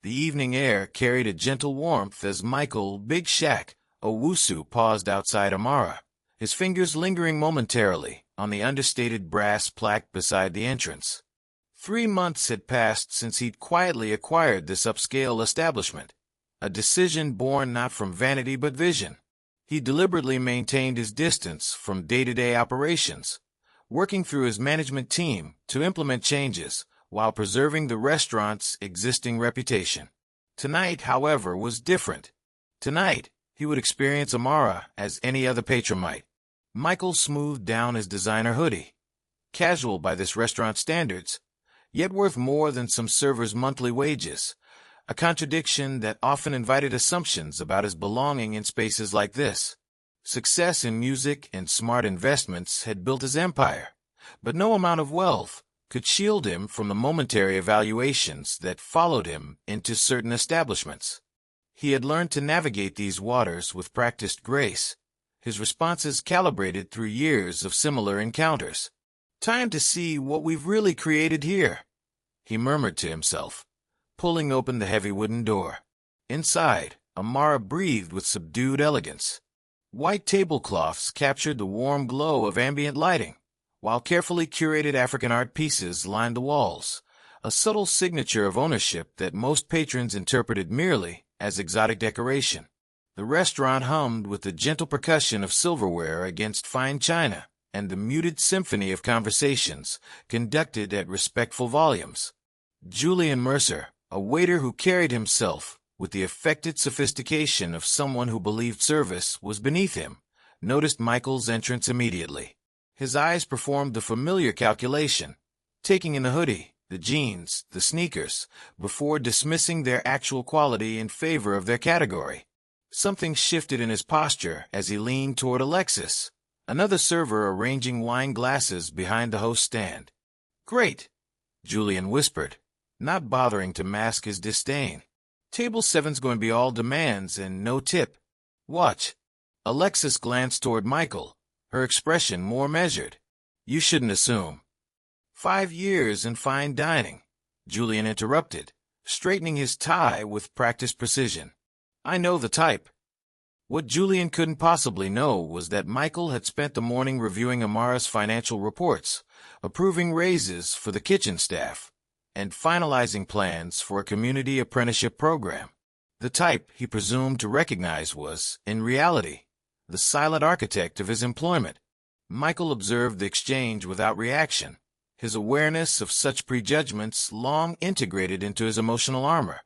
The evening air carried a gentle warmth as Michael, Big Shaq, Owusu paused outside Amara, his fingers lingering momentarily on the understated brass plaque beside the entrance. 3 months had passed since he'd quietly acquired this upscale establishment, a decision born not from vanity but vision. He deliberately maintained his distance from day-to-day operations, working through his management team to implement changes while preserving the restaurant's existing reputation. Tonight, however, was different. Tonight, he would experience Amara as any other patron might. Michael smoothed down his designer hoodie, casual by this restaurant's standards, yet worth more than some server's monthly wages, a contradiction that often invited assumptions about his belonging in spaces like this. Success in music and smart investments had built his empire, but no amount of wealth could shield him from the momentary evaluations that followed him into certain establishments. He had learned to navigate these waters with practiced grace, his responses calibrated through years of similar encounters. "Time to see what we've really created here," he murmured to himself, pulling open the heavy wooden door. Inside, Amara breathed with subdued elegance. White tablecloths captured the warm glow of ambient lighting, while carefully curated African art pieces lined the walls, a subtle signature of ownership that most patrons interpreted merely as exotic decoration. The restaurant hummed with the gentle percussion of silverware against fine china and the muted symphony of conversations conducted at respectful volumes. Julian Mercer, a waiter who carried himself with the affected sophistication of someone who believed service was beneath him, noticed Michael's entrance immediately. His eyes performed the familiar calculation, taking in the hoodie, the jeans, the sneakers, before dismissing their actual quality in favor of their category. Something shifted in his posture as he leaned toward Alexis, another server arranging wine glasses behind the host stand. "Great," Julian whispered, not bothering to mask his disdain. "Table 7's going to be all demands and no tip. Watch." Alexis glanced toward Michael, her expression more measured. "You shouldn't assume." 5 years in fine dining," Julian interrupted, straightening his tie with practiced precision. "I know the type." What Julian couldn't possibly know was that Michael had spent the morning reviewing Amara's financial reports, approving raises for the kitchen staff, and finalizing plans for a community apprenticeship program. The type he presumed to recognize was, in reality, the silent architect of his employment. Michael observed the exchange without reaction, his awareness of such prejudgments long integrated into his emotional armor.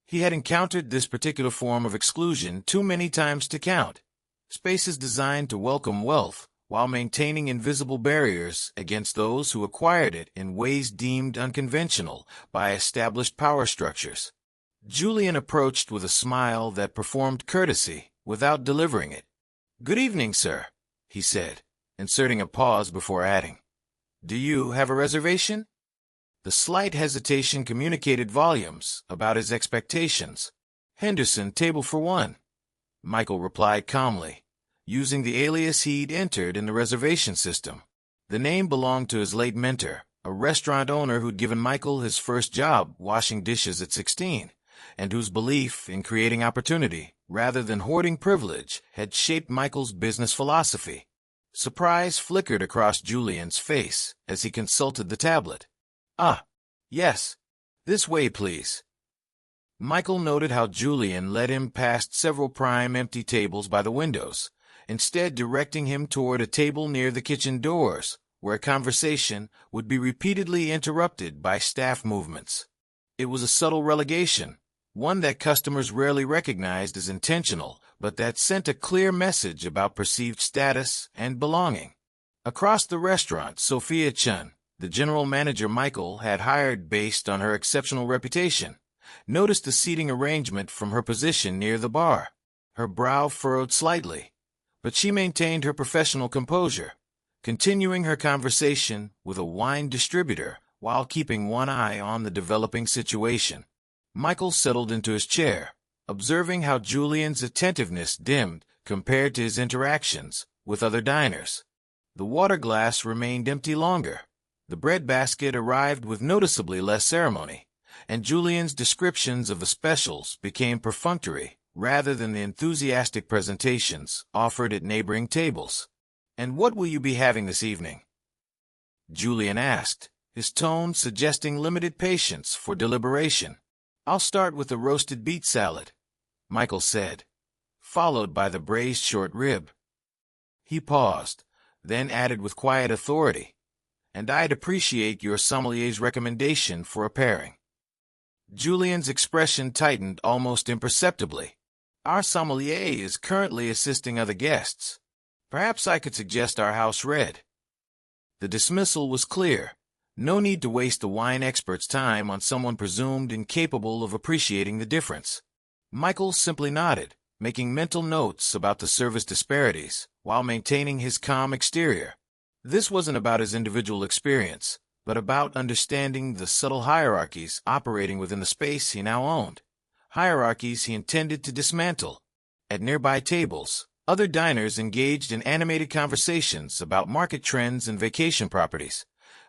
He had encountered this particular form of exclusion too many times to count. Spaces designed to welcome wealth while maintaining invisible barriers against those who acquired it in ways deemed unconventional by established power structures. Julian approached with a smile that performed courtesy without delivering it. "Good evening, sir," he said, inserting a pause before adding, "Do you have a reservation?" The slight hesitation communicated volumes about his expectations. "Henderson, table for 1," Michael replied calmly, using the alias he'd entered in the reservation system. The name belonged to his late mentor, a restaurant owner who'd given Michael his first job washing dishes at 16, and whose belief in creating opportunity rather than hoarding privilege had shaped Michael's business philosophy. Surprise flickered across Julian's face as he consulted the tablet. "Ah, yes. This way, please." Michael noted how Julian led him past several prime empty tables by the windows, instead directing him toward a table near the kitchen doors, where a conversation would be repeatedly interrupted by staff movements. It was a subtle relegation, one that customers rarely recognized as intentional, but that sent a clear message about perceived status and belonging. Across the restaurant, Sophia Chun, the general manager Michael had hired based on her exceptional reputation, noticed the seating arrangement from her position near the bar. Her brow furrowed slightly, but she maintained her professional composure, continuing her conversation with a wine distributor while keeping one eye on the developing situation. Michael settled into his chair, observing how Julian's attentiveness dimmed compared to his interactions with other diners. The water glass remained empty longer. The breadbasket arrived with noticeably less ceremony, and Julian's descriptions of the specials became perfunctory rather than the enthusiastic presentations offered at neighboring tables. "And what will you be having this evening?" Julian asked, his tone suggesting limited patience for deliberation. "I'll start with the roasted beet salad," Michael said, followed by the braised short rib. He paused, then added with quiet authority, "And I'd appreciate your sommelier's recommendation for a pairing." Julian's expression tightened almost imperceptibly. "Our sommelier is currently assisting other guests. Perhaps I could suggest our house red." The dismissal was clear. No need to waste the wine expert's time on someone presumed incapable of appreciating the difference. Michael simply nodded, making mental notes about the service disparities, while maintaining his calm exterior. This wasn't about his individual experience, but about understanding the subtle hierarchies operating within the space he now owned. Hierarchies he intended to dismantle. At nearby tables, other diners engaged in animated conversations about market trends and vacation properties,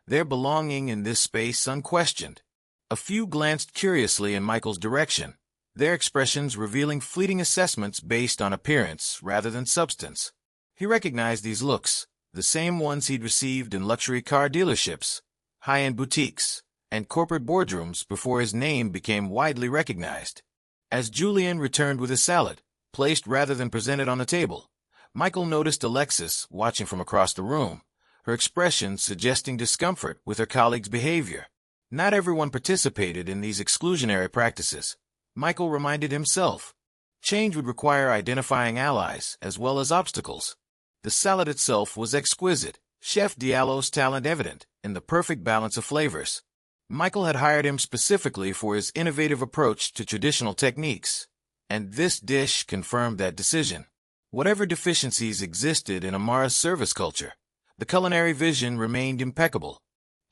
their belonging in this space unquestioned. A few glanced curiously in Michael's direction, their expressions revealing fleeting assessments based on appearance rather than substance. He recognized these looks, the same ones he'd received in luxury car dealerships, high-end boutiques, and corporate boardrooms before his name became widely recognized. As Julian returned with his salad, placed rather than presented on the table, Michael noticed Alexis watching from across the room, her expression suggesting discomfort with her colleague's behavior. Not everyone participated in these exclusionary practices, Michael reminded himself. Change would require identifying allies as well as obstacles. The salad itself was exquisite, Chef Diallo's talent evident in the perfect balance of flavors. Michael had hired him specifically for his innovative approach to traditional techniques, and this dish confirmed that decision. Whatever deficiencies existed in Amara's service culture, the culinary vision remained impeccable.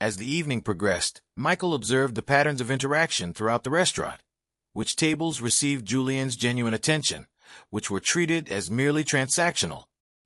As the evening progressed, Michael observed the patterns of interaction throughout the restaurant. Which tables received Julian's genuine attention, which were treated as merely transactional.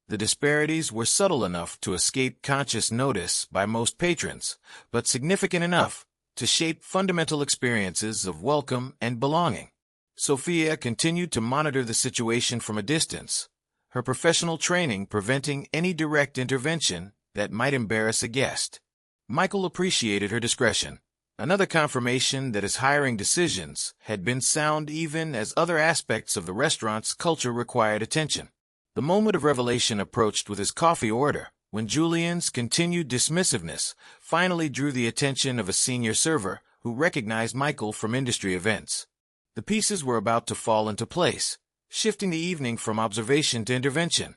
The disparities were subtle enough to escape conscious notice by most patrons, but significant enough to shape fundamental experiences of welcome and belonging. Sophia continued to monitor the situation from a distance, her professional training preventing any direct intervention that might embarrass a guest. Michael appreciated her discretion, another confirmation that his hiring decisions had been sound even as other aspects of the restaurant's culture required attention. The moment of revelation approached with his coffee order, when Julian's continued dismissiveness finally drew the attention of a senior server who recognized Michael from industry events. The pieces were about to fall into place, shifting the evening from observation to intervention,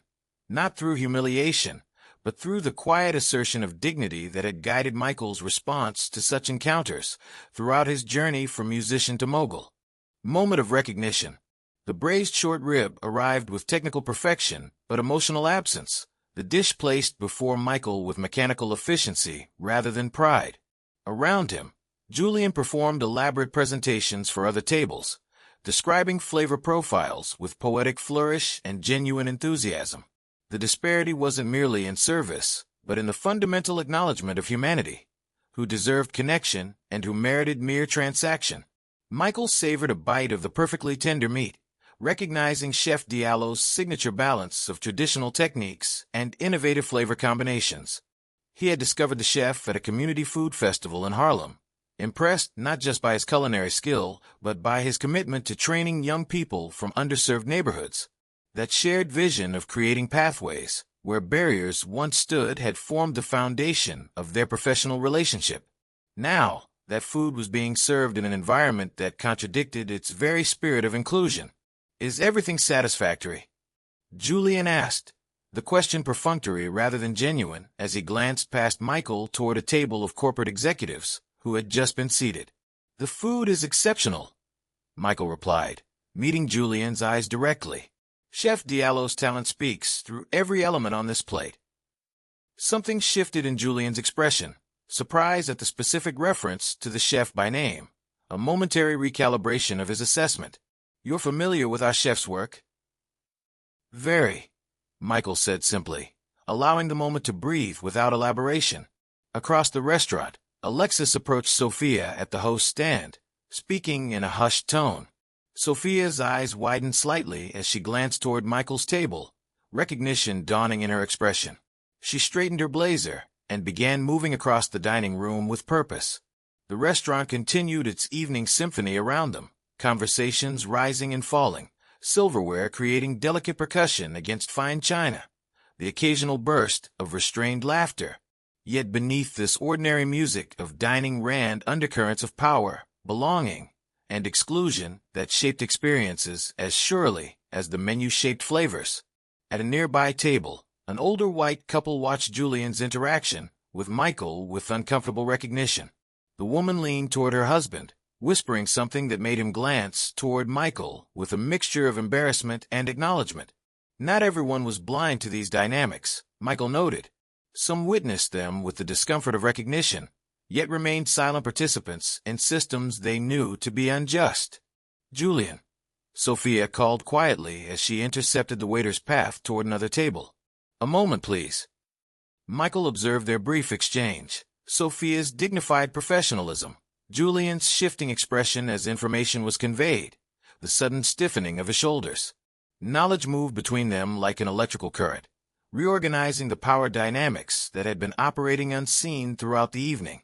not through humiliation, but through the quiet assertion of dignity that had guided Michael's response to such encounters throughout his journey from musician to mogul. Moment of recognition. The braised short rib arrived with technical perfection but emotional absence, the dish placed before Michael with mechanical efficiency rather than pride. Around him, Julian performed elaborate presentations for other tables, describing flavor profiles with poetic flourish and genuine enthusiasm. The disparity wasn't merely in service, but in the fundamental acknowledgement of humanity, who deserved connection and who merited mere transaction. Michael savored a bite of the perfectly tender meat, recognizing Chef Diallo's signature balance of traditional techniques and innovative flavor combinations. He had discovered the chef at a community food festival in Harlem, impressed not just by his culinary skill, but by his commitment to training young people from underserved neighborhoods. That shared vision of creating pathways where barriers once stood had formed the foundation of their professional relationship. Now, that food was being served in an environment that contradicted its very spirit of inclusion. "Is everything satisfactory?" Julian asked, the question perfunctory rather than genuine as he glanced past Michael toward a table of corporate executives who had just been seated. "The food is exceptional," Michael replied, meeting Julian's eyes directly. Chef Diallo's talent speaks through every element on this plate. Something shifted in Julian's expression, surprise at the specific reference to the chef by name, a momentary recalibration of his assessment. "You're familiar with our chef's work?" "Very," Michael said simply, allowing the moment to breathe without elaboration. Across the restaurant, Alexis approached Sophia at the host's stand, speaking in a hushed tone. Sophia's eyes widened slightly as she glanced toward Michael's table, recognition dawning in her expression. She straightened her blazer and began moving across the dining room with purpose. The restaurant continued its evening symphony around them, conversations rising and falling, silverware creating delicate percussion against fine china, the occasional burst of restrained laughter. Yet beneath this ordinary music of dining ran undercurrents of power, belonging, and exclusion that shaped experiences as surely as the menu shaped flavors. At a nearby table, an older white couple watched Julian's interaction with Michael with uncomfortable recognition. The woman leaned toward her husband, whispering something that made him glance toward Michael with a mixture of embarrassment and acknowledgement. Not everyone was blind to these dynamics, Michael noted. Some witnessed them with the discomfort of recognition, yet remained silent participants in systems they knew to be unjust. "Julian," Sophia called quietly as she intercepted the waiter's path toward another table. "A moment, please." Michael observed their brief exchange, Sophia's dignified professionalism, Julian's shifting expression as information was conveyed, the sudden stiffening of his shoulders. Knowledge moved between them like an electrical current, reorganizing the power dynamics that had been operating unseen throughout the evening.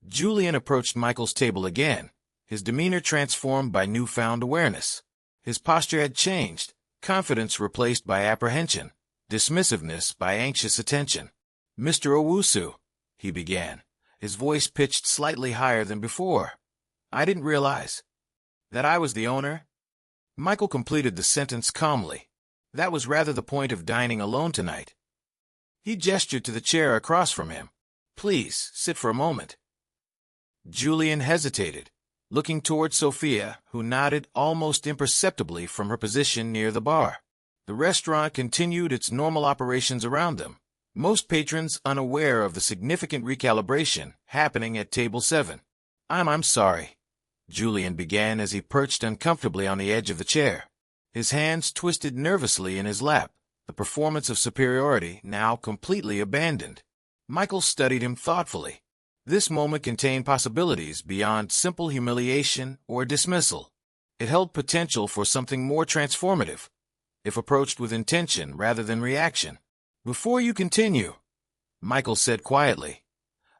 Julian approached Michael's table again, his demeanor transformed by newfound awareness. His posture had changed, confidence replaced by apprehension, dismissiveness by anxious attention. "Mr. Owusu," he began, his voice pitched slightly higher than before. "I didn't realize that I was the owner." Michael completed the sentence calmly. That was rather the point of dining alone tonight. He gestured to the chair across from him. "Please, sit for a moment." Julian hesitated, looking toward Sophia, who nodded almost imperceptibly from her position near the bar. The restaurant continued its normal operations around them, most patrons unaware of the significant recalibration happening at table 7. I'm sorry," Julian began as he perched uncomfortably on the edge of the chair. His hands twisted nervously in his lap, the performance of superiority now completely abandoned. Michael studied him thoughtfully. This moment contained possibilities beyond simple humiliation or dismissal. It held potential for something more transformative, if approached with intention rather than reaction. "Before you continue," Michael said quietly,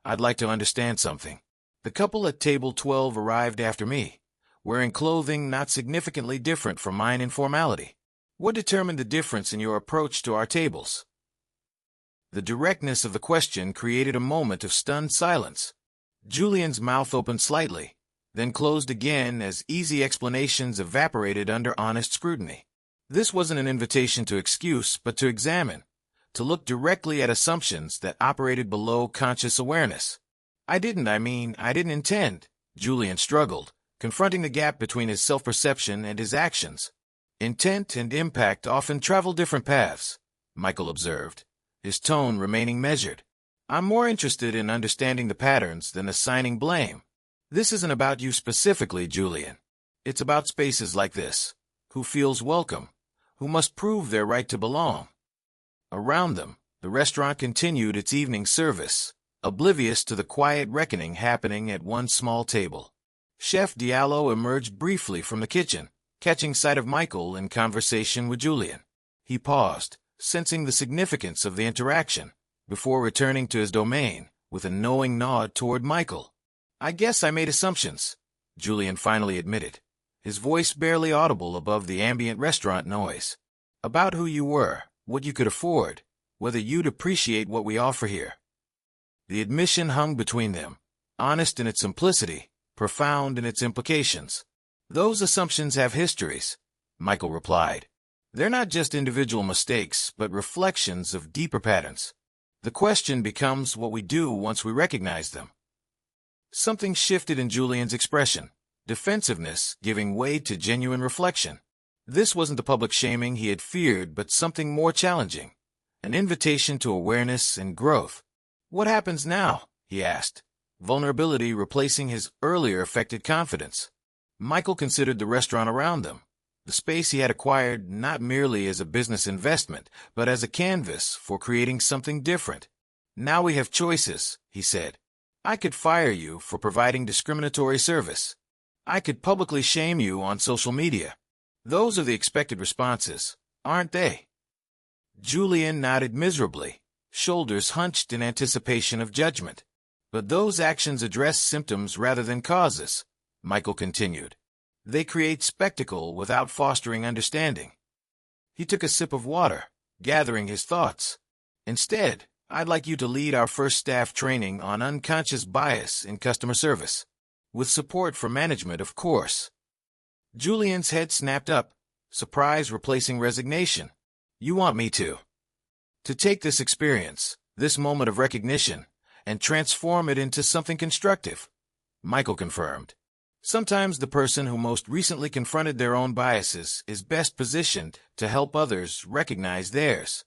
"I'd like to understand something. The couple at table 12 arrived after me, wearing clothing not significantly different from mine in formality. What determined the difference in your approach to our tables?" The directness of the question created a moment of stunned silence. Julian's mouth opened slightly, then closed again as easy explanations evaporated under honest scrutiny. This wasn't an invitation to excuse, but to examine, to look directly at assumptions that operated below conscious awareness. I didn't intend," Julian struggled, confronting the gap between his self-perception and his actions. "Intent and impact often travel different paths," Michael observed, his tone remaining measured. "I'm more interested in understanding the patterns than assigning blame. This isn't about you specifically, Julian. It's about spaces like this. Who feels welcome? Who must prove their right to belong?" Around them, the restaurant continued its evening service, oblivious to the quiet reckoning happening at one small table. Chef Diallo emerged briefly from the kitchen, catching sight of Michael in conversation with Julian. He paused, sensing the significance of the interaction, before returning to his domain, with a knowing nod toward Michael. "I guess I made assumptions," Julian finally admitted, his voice barely audible above the ambient restaurant noise. "About who you were, what you could afford, whether you'd appreciate what we offer here." The admission hung between them, honest in its simplicity, profound in its implications. "Those assumptions have histories," Michael replied. "They're not just individual mistakes, but reflections of deeper patterns. The question becomes what we do once we recognize them." Something shifted in Julian's expression, defensiveness giving way to genuine reflection. This wasn't the public shaming he had feared, but something more challenging, an invitation to awareness and growth. "What happens now?" he asked, vulnerability replacing his earlier affected confidence. Michael considered the restaurant around them, the space he had acquired not merely as a business investment, but as a canvas for creating something different. "Now we have choices," he said. "I could fire you for providing discriminatory service. I could publicly shame you on social media. Those are the expected responses, aren't they? Julian nodded miserably, shoulders hunched in anticipation of judgment. But those actions address symptoms rather than causes, Michael continued. They create spectacle without fostering understanding. He took a sip of water, gathering his thoughts. Instead, I'd like you to lead our first staff training on unconscious bias in customer service. With support from management, of course. Julian's head snapped up, surprise replacing resignation. You want me to take this experience, this moment of recognition, and transform it into something constructive, Michael confirmed. Sometimes the person who most recently confronted their own biases is best positioned to help others recognize theirs.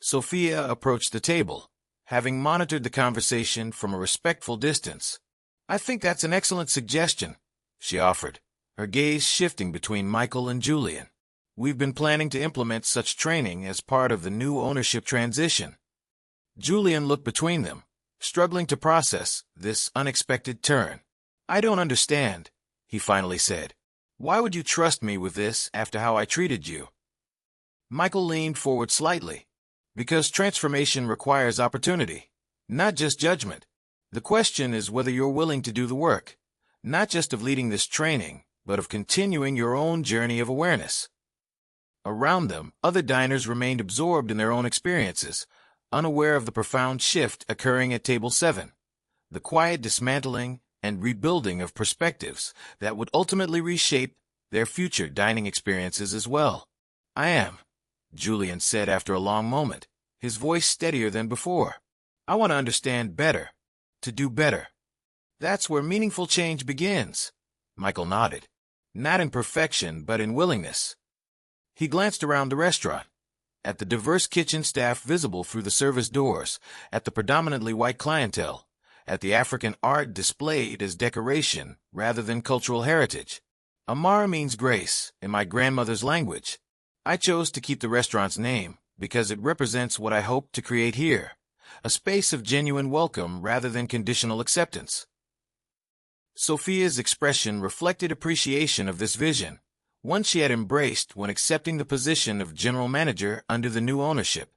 Sophia approached the table, having monitored the conversation from a respectful distance. I think that's an excellent suggestion, she offered, her gaze shifting between Michael and Julian. We've been planning to implement such training as part of the new ownership transition. Julian looked between them, struggling to process this unexpected turn. I don't understand, he finally said. Why would you trust me with this after how I treated you? Michael leaned forward slightly. Because transformation requires opportunity, not just judgment. The question is whether you're willing to do the work, not just of leading this training, but of continuing your own journey of awareness. Around them, other diners remained absorbed in their own experiences, unaware of the profound shift occurring at table 7, the quiet dismantling and rebuilding of perspectives that would ultimately reshape their future dining experiences as well. I am, Julian said after a long moment, his voice steadier than before. I want to understand better, to do better. That's where meaningful change begins, Michael nodded. Not in perfection, but in willingness. He glanced around the restaurant, at the diverse kitchen staff visible through the service doors, at the predominantly white clientele, at the African art displayed as decoration rather than cultural heritage. Amara means grace in my grandmother's language. I chose to keep the restaurant's name because it represents what I hope to create here, a space of genuine welcome rather than conditional acceptance. Sophia's expression reflected appreciation of this vision, one she had embraced when accepting the position of general manager under the new ownership.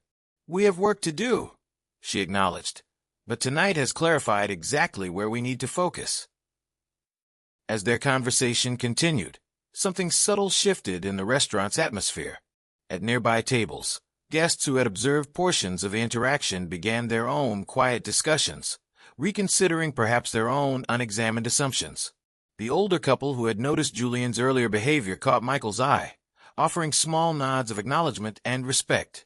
We have work to do, she acknowledged, but tonight has clarified exactly where we need to focus. As their conversation continued, something subtle shifted in the restaurant's atmosphere. At nearby tables, guests who had observed portions of the interaction began their own quiet discussions, reconsidering perhaps their own unexamined assumptions. The older couple who had noticed Julian's earlier behavior caught Michael's eye, offering small nods of acknowledgement and respect.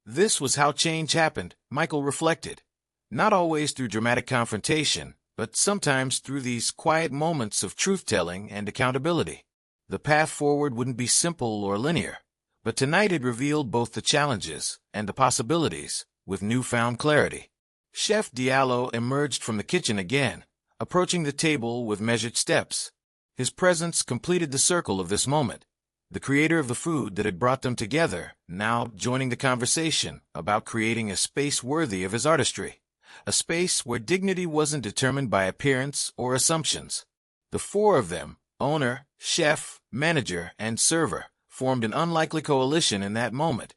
This was how change happened, Michael reflected. Not always through dramatic confrontation, but sometimes through these quiet moments of truth-telling and accountability. The path forward wouldn't be simple or linear, but tonight it revealed both the challenges and the possibilities with newfound clarity. Chef Diallo emerged from the kitchen again, approaching the table with measured steps. His presence completed the circle of this moment, the creator of the food that had brought them together, now joining the conversation about creating a space worthy of his artistry, a space where dignity wasn't determined by appearance or assumptions. The four of them, owner, chef, manager, and server, formed an unlikely coalition in that moment,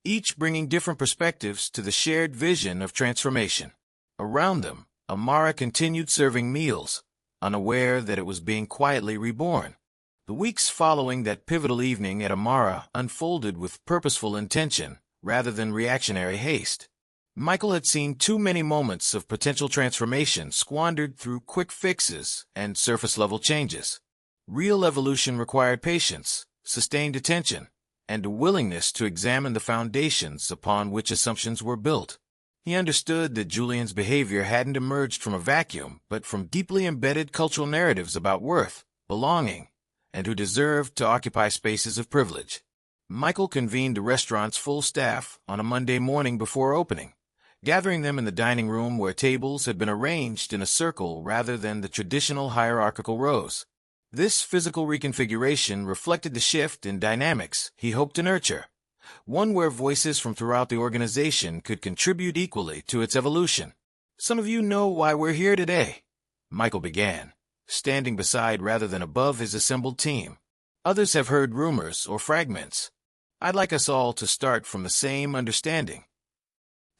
each bringing different perspectives to the shared vision of transformation. Around them, Amara continued serving meals, unaware that it was being quietly reborn. The weeks following that pivotal evening at Amara unfolded with purposeful intention rather than reactionary haste. Michael had seen too many moments of potential transformation squandered through quick fixes and surface-level changes. Real evolution required patience, sustained attention, and a willingness to examine the foundations upon which assumptions were built. He understood that Julian's behavior hadn't emerged from a vacuum, but from deeply embedded cultural narratives about worth, belonging, and who deserved to occupy spaces of privilege. Michael convened the restaurant's full staff on a Monday morning before opening, gathering them in the dining room where tables had been arranged in a circle rather than the traditional hierarchical rows. This physical reconfiguration reflected the shift in dynamics he hoped to nurture, one where voices from throughout the organization could contribute equally to its evolution. Some of you know why we're here today, Michael began, standing beside rather than above his assembled team. Others have heard rumors or fragments. I'd like us all to start from the same understanding.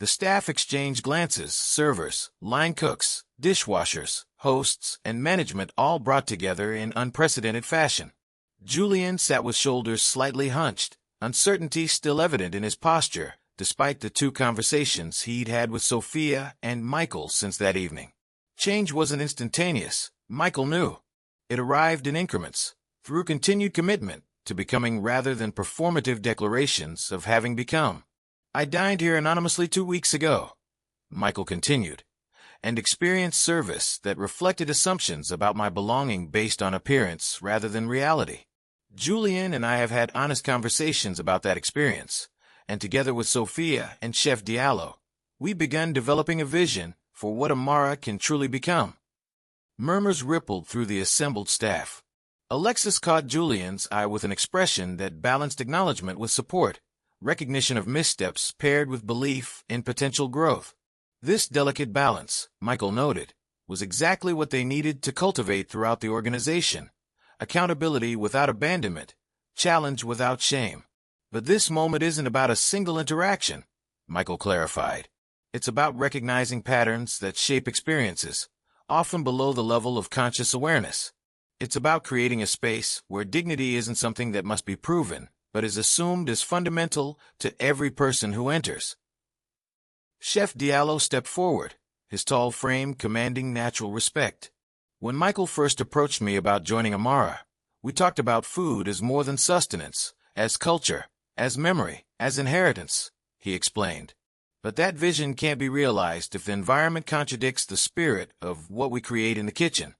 The staff exchanged glances, servers, line cooks, dishwashers, hosts, and management all brought together in unprecedented fashion. Julian sat with shoulders slightly hunched, uncertainty still evident in his posture, despite the 2 conversations he'd had with Sophia and Michael since that evening. Change wasn't instantaneous, Michael knew. It arrived in increments, through continued commitment to becoming rather than performative declarations of having become. I dined here anonymously 2 weeks ago, Michael continued, and experienced service that reflected assumptions about my belonging based on appearance rather than reality. Julian and I have had honest conversations about that experience, and together with Sophia and Chef Diallo, we've begun developing a vision for what Amara can truly become. Murmurs rippled through the assembled staff. Alexis caught Julian's eye with an expression that balanced acknowledgement with support, recognition of missteps paired with belief in potential growth. This delicate balance, Michael noted, was exactly what they needed to cultivate throughout the organization. Accountability without abandonment, challenge without shame. But this moment isn't about a single interaction, Michael clarified. It's about recognizing patterns that shape experiences, often below the level of conscious awareness. It's about creating a space where dignity isn't something that must be proven, but is assumed as fundamental to every person who enters. Chef Diallo stepped forward, his tall frame commanding natural respect. When Michael first approached me about joining Amara, we talked about food as more than sustenance, as culture, as memory, as inheritance, he explained. But that vision can't be realized if the environment contradicts the spirit of what we create in the kitchen.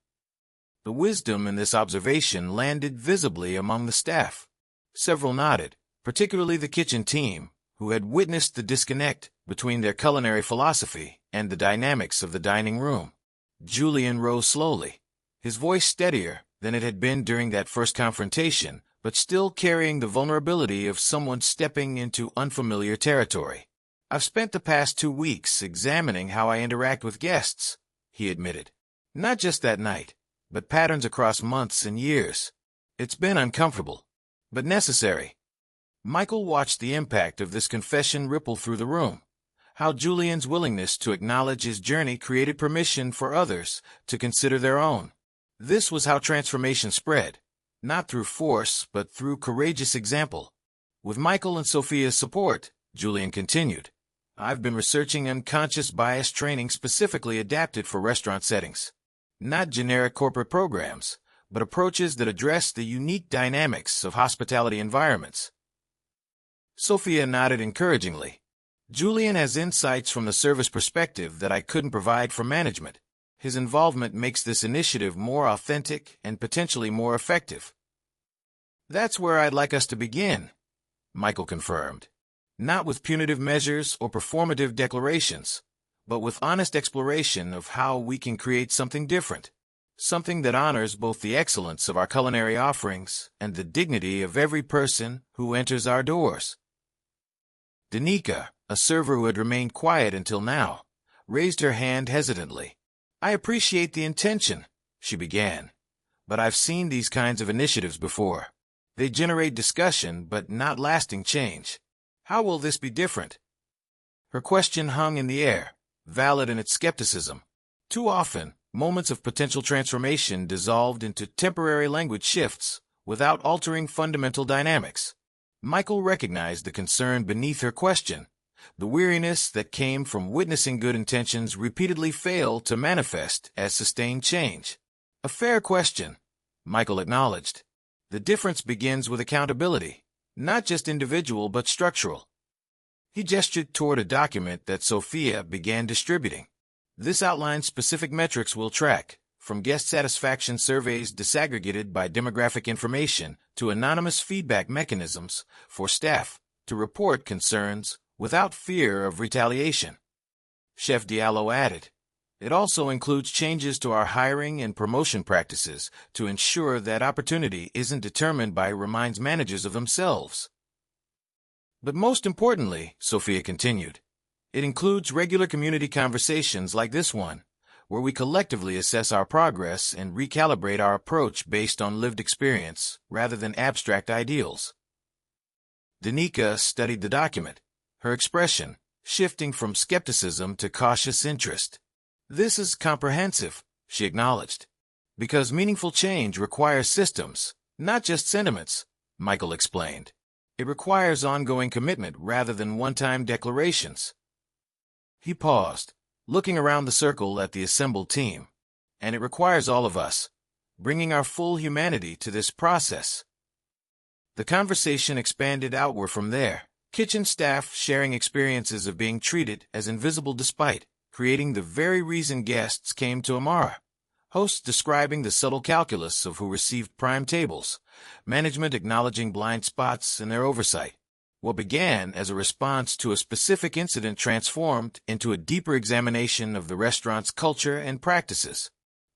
The wisdom in this observation landed visibly among the staff. Several nodded, particularly the kitchen team, who had witnessed the disconnect between their culinary philosophy and the dynamics of the dining room. Julian rose slowly, his voice steadier than it had been during that first confrontation, but still carrying the vulnerability of someone stepping into unfamiliar territory. I've spent the past 2 weeks examining how I interact with guests, he admitted. Not just that night, but patterns across months and years. It's been uncomfortable, but necessary. Michael watched the impact of this confession ripple through the room, how Julian's willingness to acknowledge his journey created permission for others to consider their own. This was how transformation spread, not through force, but through courageous example. With Michael and Sophia's support, Julian continued, I've been researching unconscious bias training specifically adapted for restaurant settings. Not generic corporate programs, but approaches that address the unique dynamics of hospitality environments. Sophia nodded encouragingly. Julian has insights from the service perspective that I couldn't provide from management. His involvement makes this initiative more authentic and potentially more effective. That's where I'd like us to begin, Michael confirmed. Not with punitive measures or performative declarations, but with honest exploration of how we can create something different. Something that honors both the excellence of our culinary offerings and the dignity of every person who enters our doors. Danica, a server who had remained quiet until now, raised her hand hesitantly. I appreciate the intention, she began, but I've seen these kinds of initiatives before. They generate discussion but not lasting change. How will this be different? Her question hung in the air, valid in its skepticism. Too often, moments of potential transformation dissolved into temporary language shifts without altering fundamental dynamics. Michael recognized the concern beneath her question, the weariness that came from witnessing good intentions repeatedly fail to manifest as sustained change. A fair question, Michael acknowledged. The difference begins with accountability, not just individual but structural. He gestured toward a document that Sophia began distributing. This outlines specific metrics we'll track, from guest satisfaction surveys disaggregated by demographic information to anonymous feedback mechanisms for staff to report concerns without fear of retaliation. Chef Diallo added, it also includes changes to our hiring and promotion practices to ensure that opportunity isn't determined by reminds managers of themselves. But most importantly, Sophia continued, it includes regular community conversations like this one, where we collectively assess our progress and recalibrate our approach based on lived experience rather than abstract ideals. Danica studied the document, her expression shifting from skepticism to cautious interest. "This is comprehensive," she acknowledged. "Because meaningful change requires systems, not just sentiments," Michael explained. "It requires ongoing commitment rather than one-time declarations." He paused, looking around the circle at the assembled team. "And it requires all of us, bringing our full humanity to this process." The conversation expanded outward from there, kitchen staff sharing experiences of being treated as invisible despite creating the very reason guests came to Amara. Hosts describing the subtle calculus of who received prime tables, management acknowledging blind spots in their oversight. What began as a response to a specific incident transformed into a deeper examination of the restaurant's culture and practices.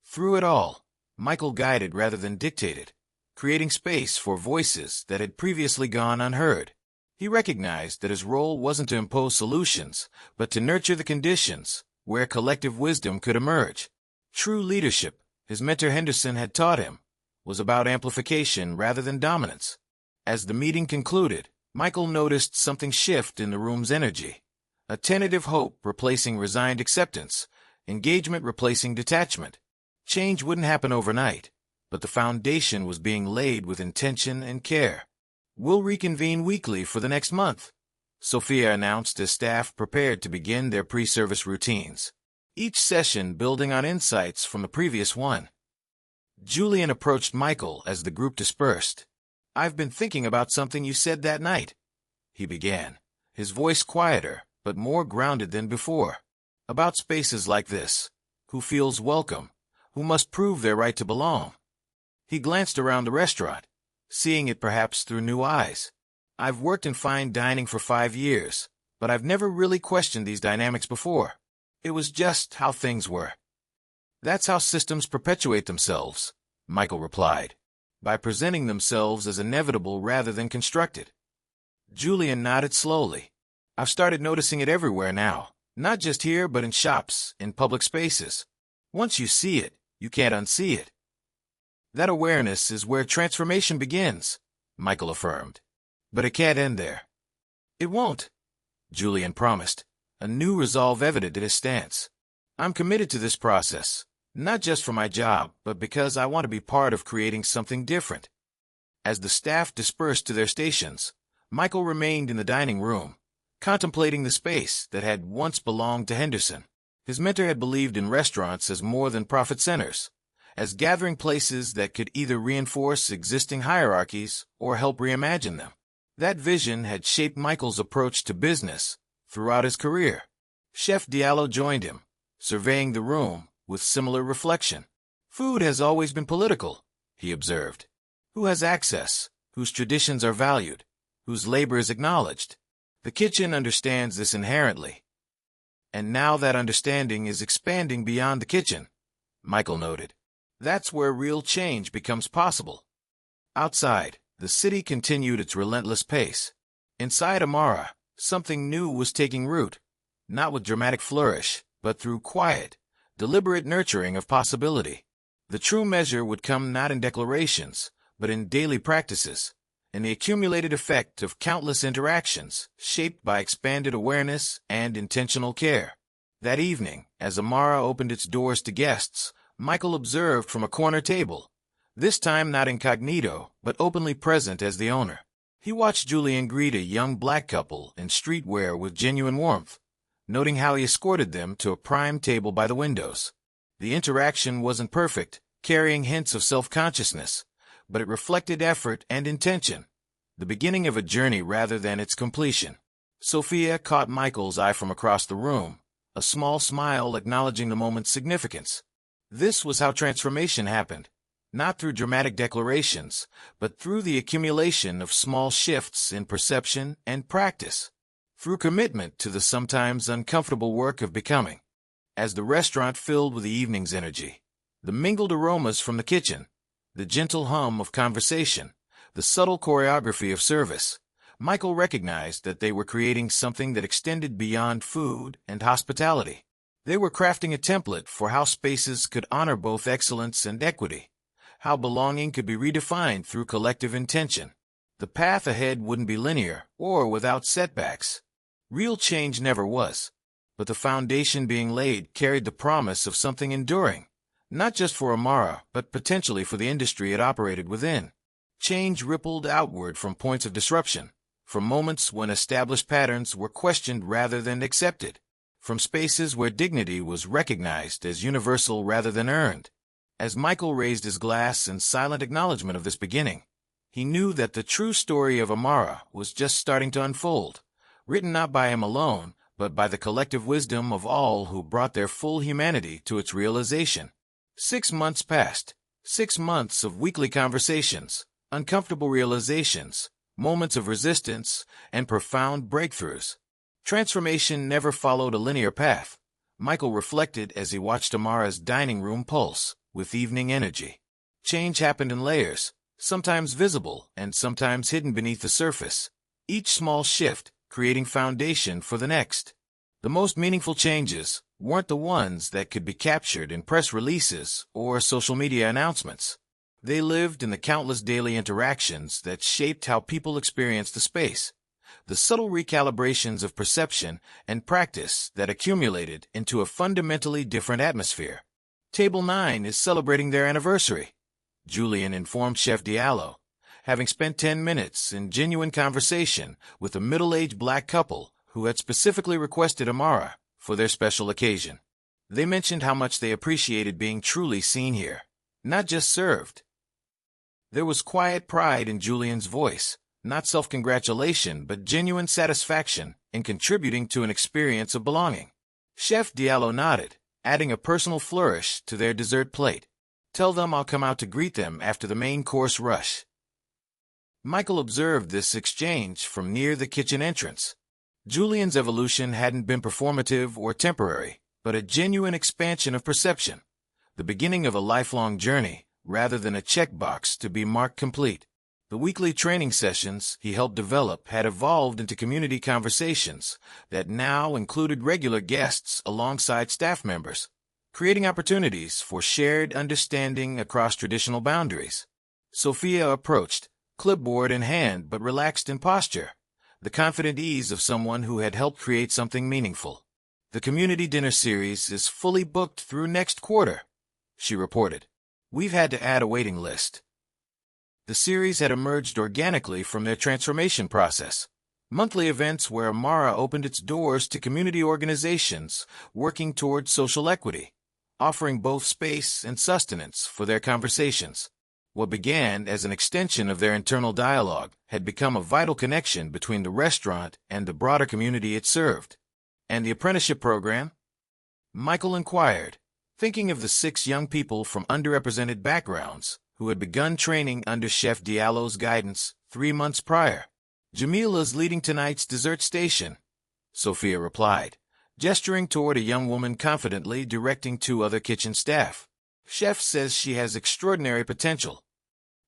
Through it all, Michael guided rather than dictated, creating space for voices that had previously gone unheard. He recognized that his role wasn't to impose solutions, but to nurture the conditions where collective wisdom could emerge. True leadership, his mentor Henderson had taught him, was about amplification rather than dominance. As the meeting concluded, Michael noticed something shift in the room's energy. A tentative hope replacing resigned acceptance, engagement replacing detachment. Change wouldn't happen overnight, but the foundation was being laid with intention and care. "We'll reconvene weekly for the next month," Sophia announced as staff prepared to begin their pre-service routines, each session building on insights from the previous one. Julian approached Michael as the group dispersed. "I've been thinking about something you said that night," he began, his voice quieter but more grounded than before. "About spaces like this, who feels welcome, who must prove their right to belong." He glanced around the restaurant, seeing it perhaps through new eyes. "I've worked in fine dining for 5 years, but I've never really questioned these dynamics before. It was just how things were." "That's how systems perpetuate themselves," Michael replied, "by presenting themselves as inevitable rather than constructed." Julian nodded slowly. "I've started noticing it everywhere now, not just here but in shops, in public spaces. Once you see it, you can't unsee it." "That awareness is where transformation begins," Michael affirmed. "But it can't end there." "It won't," Julian promised, a new resolve evident in his stance. "I'm committed to this process, not just for my job, but because I want to be part of creating something different." As the staff dispersed to their stations, Michael remained in the dining room, contemplating the space that had once belonged to Henderson. His mentor had believed in restaurants as more than profit centers, as gathering places that could either reinforce existing hierarchies or help reimagine them. That vision had shaped Michael's approach to business throughout his career. Chef Diallo joined him, surveying the room with similar reflection. "Food has always been political," he observed. "Who has access, whose traditions are valued, whose labor is acknowledged. The kitchen understands this inherently. And now that understanding is expanding beyond the kitchen," Michael noted. "That's where real change becomes possible." Outside, the city continued its relentless pace. Inside Amara, something new was taking root, not with dramatic flourish, but through quiet, deliberate nurturing of possibility. The true measure would come not in declarations, but in daily practices, in the accumulated effect of countless interactions shaped by expanded awareness and intentional care. That evening, as Amara opened its doors to guests, Michael observed from a corner table, this time not incognito, but openly present as the owner. He watched Julian greet a young black couple in streetwear with genuine warmth, noting how he escorted them to a prime table by the windows. The interaction wasn't perfect, carrying hints of self-consciousness, but it reflected effort and intention, the beginning of a journey rather than its completion. Sophia caught Michael's eye from across the room, a small smile acknowledging the moment's significance. This was how transformation happened, not through dramatic declarations, but through the accumulation of small shifts in perception and practice, through commitment to the sometimes uncomfortable work of becoming. As the restaurant filled with the evening's energy, the mingled aromas from the kitchen, the gentle hum of conversation, the subtle choreography of service, Michael recognized that they were creating something that extended beyond food and hospitality. They were crafting a template for how spaces could honor both excellence and equity, how belonging could be redefined through collective intention. The path ahead wouldn't be linear or without setbacks. Real change never was, but the foundation being laid carried the promise of something enduring, not just for Amara, but potentially for the industry it operated within. Change rippled outward from points of disruption, from moments when established patterns were questioned rather than accepted, from spaces where dignity was recognized as universal rather than earned. As Michael raised his glass in silent acknowledgement of this beginning, he knew that the true story of Amara was just starting to unfold, written not by him alone, but by the collective wisdom of all who brought their full humanity to its realization. 6 months passed, 6 months of weekly conversations, uncomfortable realizations, moments of resistance, and profound breakthroughs. Transformation never followed a linear path, Michael reflected as he watched Amara's dining room pulse with evening energy. Change happened in layers, sometimes visible and sometimes hidden beneath the surface, each small shift creating foundation for the next. The most meaningful changes weren't the ones that could be captured in press releases or social media announcements. They lived in the countless daily interactions that shaped how people experienced the space, the subtle recalibrations of perception and practice that accumulated into a fundamentally different atmosphere. Table 9 is celebrating their anniversary, Julian informed Chef Diallo, having spent 10 minutes in genuine conversation with a middle-aged black couple who had specifically requested Amara for their special occasion. They mentioned how much they appreciated being truly seen here, not just served. There was quiet pride in Julian's voice, not self-congratulation but genuine satisfaction in contributing to an experience of belonging. Chef Diallo nodded, adding a personal flourish to their dessert plate. "Tell them I'll come out to greet them after the main course rush." Michael observed this exchange from near the kitchen entrance. Julian's evolution hadn't been performative or temporary, but a genuine expansion of perception, the beginning of a lifelong journey, rather than a checkbox to be marked complete. The weekly training sessions he helped develop had evolved into community conversations that now included regular guests alongside staff members, creating opportunities for shared understanding across traditional boundaries. Sophia approached, clipboard in hand but relaxed in posture, the confident ease of someone who had helped create something meaningful. "The community dinner series is fully booked through next quarter," she reported. "We've had to add a waiting list." The series had emerged organically from their transformation process, monthly events where Amara opened its doors to community organizations working toward social equity, offering both space and sustenance for their conversations. What began as an extension of their internal dialogue had become a vital connection between the restaurant and the broader community it served. "And the apprenticeship program?" Michael inquired, thinking of the 6 young people from underrepresented backgrounds who had begun training under Chef Diallo's guidance 3 months prior. "Jamila's leading tonight's dessert station," Sophia replied, gesturing toward a young woman confidently directing 2 other kitchen staff. "Chef says she has extraordinary potential."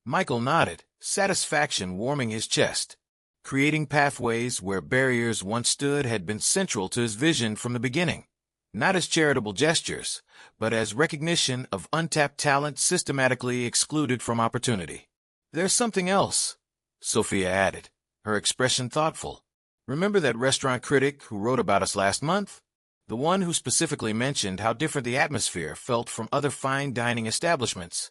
Michael nodded, satisfaction warming his chest. Creating pathways where barriers once stood had been central to his vision from the beginning, not as charitable gestures, but as recognition of untapped talent systematically excluded from opportunity. "There's something else," Sophia added, her expression thoughtful. "Remember that restaurant critic who wrote about us last month? The one who specifically mentioned how different the atmosphere felt from other fine dining establishments?"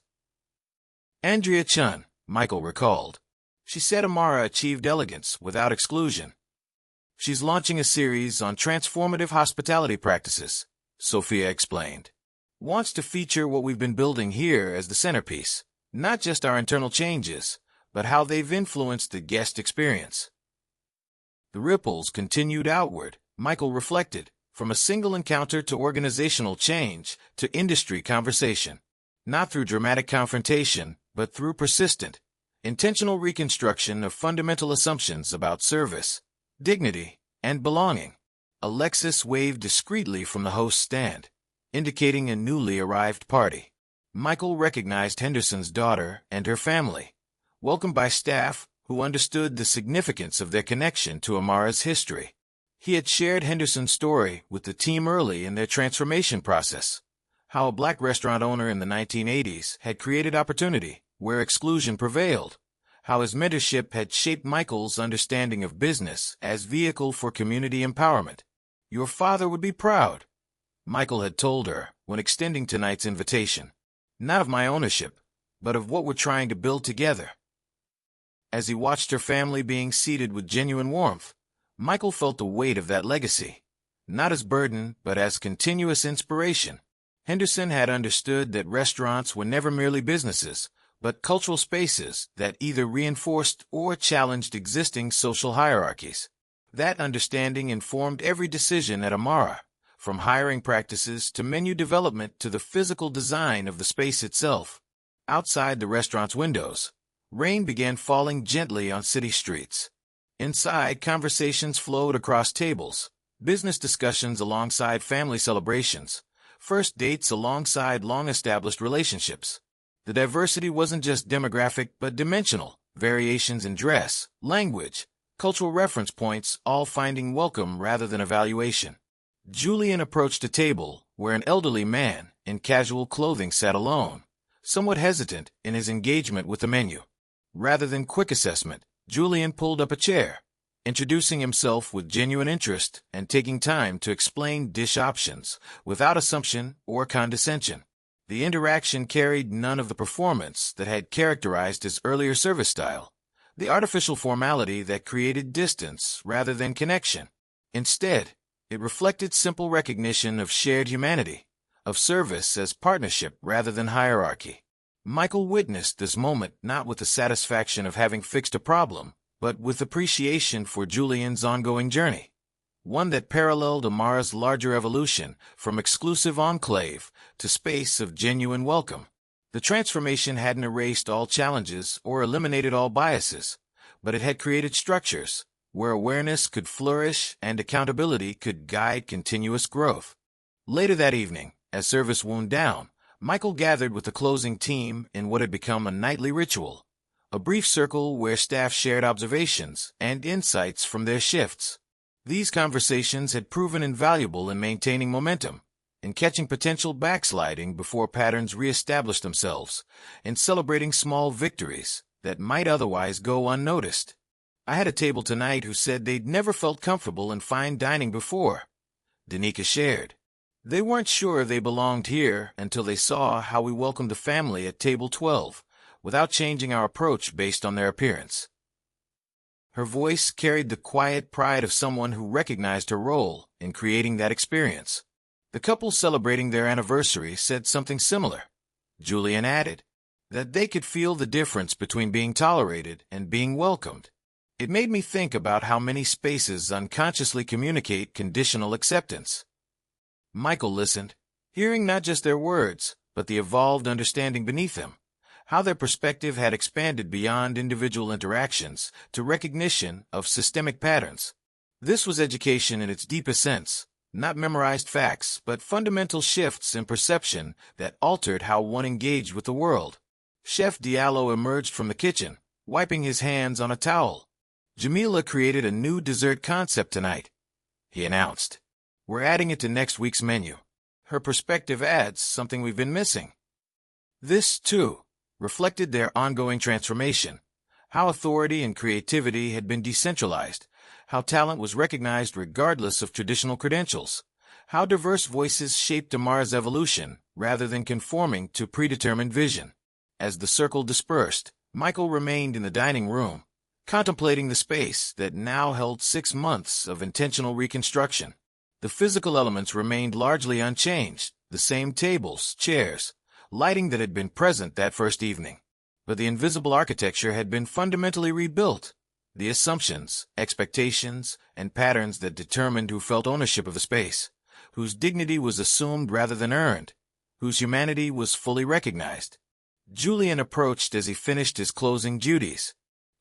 Andrea Chun, Michael recalled. "She said Amara achieved elegance without exclusion." "She's launching a series on transformative hospitality practices," Sophia explained. "Wants to feature what we've been building here as the centerpiece, not just our internal changes, but how they've influenced the guest experience." The ripples continued outward, Michael reflected, from a single encounter to organizational change to industry conversation. Not through dramatic confrontation, but through persistent, intentional reconstruction of fundamental assumptions about service, dignity, and belonging. Alexis waved discreetly from the host's stand, indicating a newly arrived party. Michael recognized Henderson's daughter and her family, welcomed by staff who understood the significance of their connection to Amara's history. He had shared Henderson's story with the team early in their transformation process. How a black restaurant owner in the 1980s had created opportunity where exclusion prevailed. How his mentorship had shaped Michael's understanding of business as vehicle for community empowerment. "Your father would be proud," Michael had told her when extending tonight's invitation. "Not of my ownership, but of what we're trying to build together." As he watched her family being seated with genuine warmth, Michael felt the weight of that legacy, not as burden, but as continuous inspiration. Henderson had understood that restaurants were never merely businesses, but cultural spaces that either reinforced or challenged existing social hierarchies. That understanding informed every decision at Amara, from hiring practices to menu development to the physical design of the space itself. Outside the restaurant's windows, rain began falling gently on city streets. Inside, conversations flowed across tables, business discussions alongside family celebrations, first dates alongside long-established relationships. The diversity wasn't just demographic but dimensional, variations in dress, language, cultural reference points, all finding welcome rather than evaluation. Julian approached a table where an elderly man in casual clothing sat alone, somewhat hesitant in his engagement with the menu. Rather than quick assessment, Julian pulled up a chair, introducing himself with genuine interest and taking time to explain dish options without assumption or condescension. The interaction carried none of the performance that had characterized his earlier service style, the artificial formality that created distance rather than connection. Instead, it reflected simple recognition of shared humanity, of service as partnership rather than hierarchy. Michael witnessed this moment not with the satisfaction of having fixed a problem, but with appreciation for Julian's ongoing journey, one that paralleled Amara's larger evolution from exclusive enclave to space of genuine welcome. The transformation hadn't erased all challenges or eliminated all biases, but it had created structures where awareness could flourish and accountability could guide continuous growth. Later that evening, as service wound down, Michael gathered with the closing team in what had become a nightly ritual, a brief circle where staff shared observations and insights from their shifts. These conversations had proven invaluable in maintaining momentum, in catching potential backsliding before patterns reestablished themselves, in celebrating small victories that might otherwise go unnoticed. "I had a table tonight who said they'd never felt comfortable in fine dining before," Danica shared. "They weren't sure they belonged here until they saw how we welcomed the family at table 12, without changing our approach based on their appearance." Her voice carried the quiet pride of someone who recognized her role in creating that experience. The couple celebrating their anniversary said something similar. Julian added that they could feel the difference between being tolerated and being welcomed. It made me think about how many spaces unconsciously communicate conditional acceptance. Michael listened, hearing not just their words, but the evolved understanding beneath them, how their perspective had expanded beyond individual interactions to recognition of systemic patterns. This was education in its deepest sense, not memorized facts, but fundamental shifts in perception that altered how one engaged with the world. Chef Diallo emerged from the kitchen, wiping his hands on a towel. "Jamila created a new dessert concept tonight," he announced. "We're adding it to next week's menu. Her perspective adds something we've been missing." This, too, reflected their ongoing transformation, how authority and creativity had been decentralized, how talent was recognized regardless of traditional credentials, how diverse voices shaped Amara's evolution rather than conforming to predetermined vision. As the circle dispersed, Michael remained in the dining room, contemplating the space that now held 6 months of intentional reconstruction. The physical elements remained largely unchanged, the same tables, chairs, lighting that had been present that first evening. But the invisible architecture had been fundamentally rebuilt. The assumptions, expectations, and patterns that determined who felt ownership of the space, whose dignity was assumed rather than earned, whose humanity was fully recognized. Julian approached as he finished his closing duties.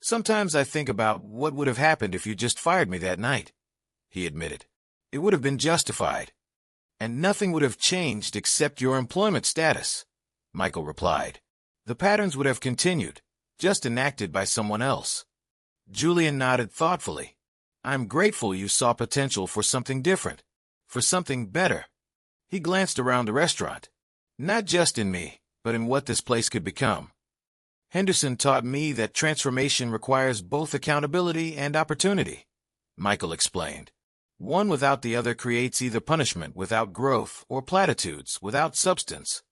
"Sometimes I think about what would have happened if you just fired me that night," he admitted. "It would have been justified. And nothing would have changed except your employment status," Michael replied. "The patterns would have continued, just enacted by someone else." Julian nodded thoughtfully. I'm grateful you saw potential for something different, for something better. He glanced around the restaurant. Not just in me, but in what this place could become. Henderson taught me that transformation requires both accountability and opportunity, Michael explained. One without the other creates either punishment without growth or platitudes without substance.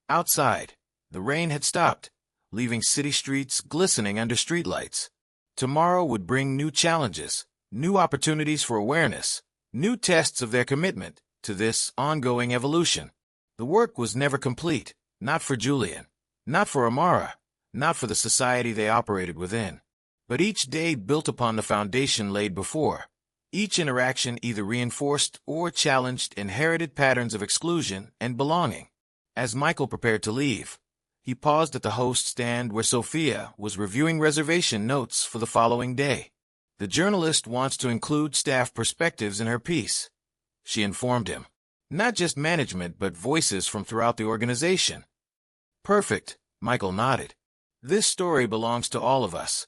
Outside, the rain had stopped, leaving city streets glistening under streetlights. Tomorrow would bring new challenges, new opportunities for awareness, new tests of their commitment to this ongoing evolution. The work was never complete, not for Julian, not for Amara, not for the society they operated within. But each day built upon the foundation laid before. Each interaction either reinforced or challenged inherited patterns of exclusion and belonging. As Michael prepared to leave, he paused at the host stand where Sophia was reviewing reservation notes for the following day. The journalist wants to include staff perspectives in her piece, she informed him. Not just management, but voices from throughout the organization. Perfect, Michael nodded. This story belongs to all of us.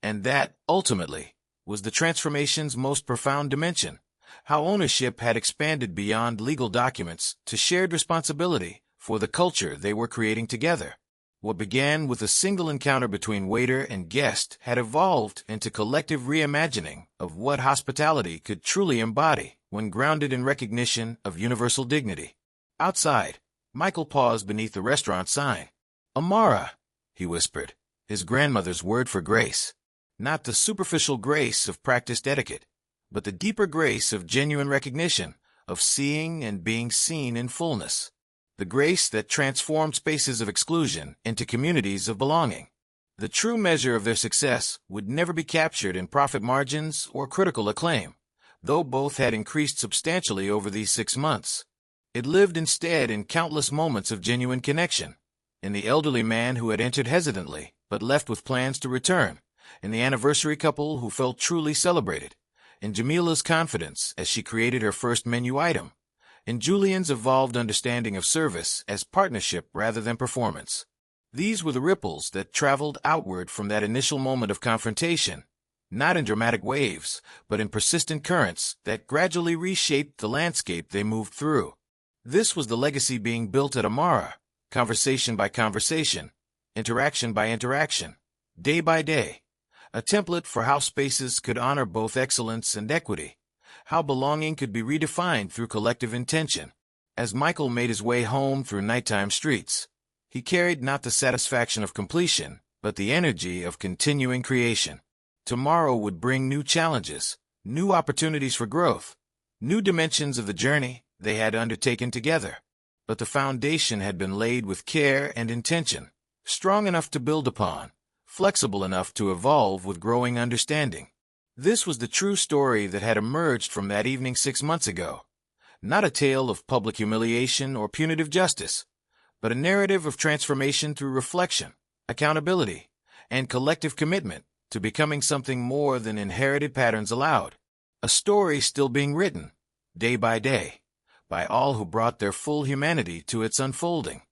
And that, ultimately, was the transformation's most profound dimension, how ownership had expanded beyond legal documents to shared responsibility for the culture they were creating together. What began with a single encounter between waiter and guest had evolved into collective reimagining of what hospitality could truly embody when grounded in recognition of universal dignity. Outside, Michael paused beneath the restaurant sign. Amara, he whispered, his grandmother's word for grace. Not the superficial grace of practiced etiquette, but the deeper grace of genuine recognition, of seeing and being seen in fullness. The grace that transformed spaces of exclusion into communities of belonging. The true measure of their success would never be captured in profit margins or critical acclaim, though both had increased substantially over these 6 months. It lived instead in countless moments of genuine connection, in the elderly man who had entered hesitantly but left with plans to return, in the anniversary couple who felt truly celebrated, in Jamila's confidence as she created her first menu item, in Julian's evolved understanding of service as partnership rather than performance. These were the ripples that traveled outward from that initial moment of confrontation, not in dramatic waves, but in persistent currents that gradually reshaped the landscape they moved through. This was the legacy being built at Amara, conversation by conversation, interaction by interaction, day by day, a template for how spaces could honor both excellence and equity, how belonging could be redefined through collective intention. As Michael made his way home through nighttime streets, he carried not the satisfaction of completion, but the energy of continuing creation. Tomorrow would bring new challenges, new opportunities for growth, new dimensions of the journey they had undertaken together. But the foundation had been laid with care and intention, strong enough to build upon, flexible enough to evolve with growing understanding. This was the true story that had emerged from that evening 6 months ago. Not a tale of public humiliation or punitive justice, but a narrative of transformation through reflection, accountability, and collective commitment to becoming something more than inherited patterns allowed. A story still being written, day by day, by all who brought their full humanity to its unfolding.